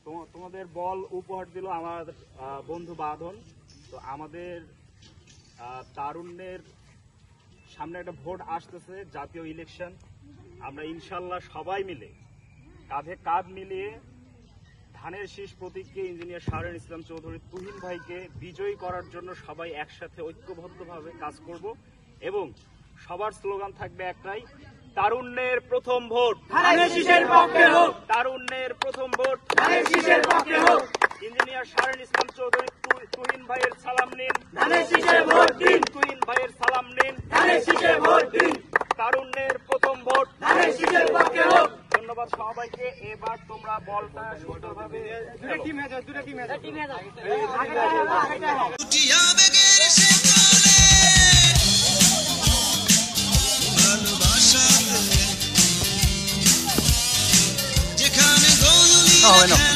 তোমাদের বল উপহার দিল আমার বন্ধু বাঁধন। তো আমাদের তারুণ্যের সামনে একটা ভোট আসতেছে, জাতীয় ইলেকশন। আমরা ইনশাল্লাহ সবাই মিলে কাঁধে কাঁধ মিলিয়ে ধানের শীষ প্রতীককে ইঞ্জিনিয়ার শাহরিয়ার ইসলাম চৌধুরী তুহিন ভাইকে বিজয়ী করার জন্য সবাই একসাথে ঐক্যবদ্ধভাবে কাজ করব এবং সবার স্লোগান থাকবে একটাই, তারুণ্যের প্রথম ভোট ধানের শীষের পক্ষে হোক, তারুণ্যের প্রথম ভোট ধানের শীষের পক্ষে হোক। ইঞ্জিনিয়ার শাহরিয়ার ইসলাম চৌধুরী তুহিন ভাইয়ের সালাম নিন, ধানের শীষে ভোট দিন, তুহিন ভাইয়ের সালাম নিন, ধানের শীষে ভোট দিন, তারুণ্যের প্রথম ভোট ধানের শীষের পক্ষে হোক। ধন্যবাদ সবাইকে। এবার তোমরা বলটা সুন্দরভাবে হবে না।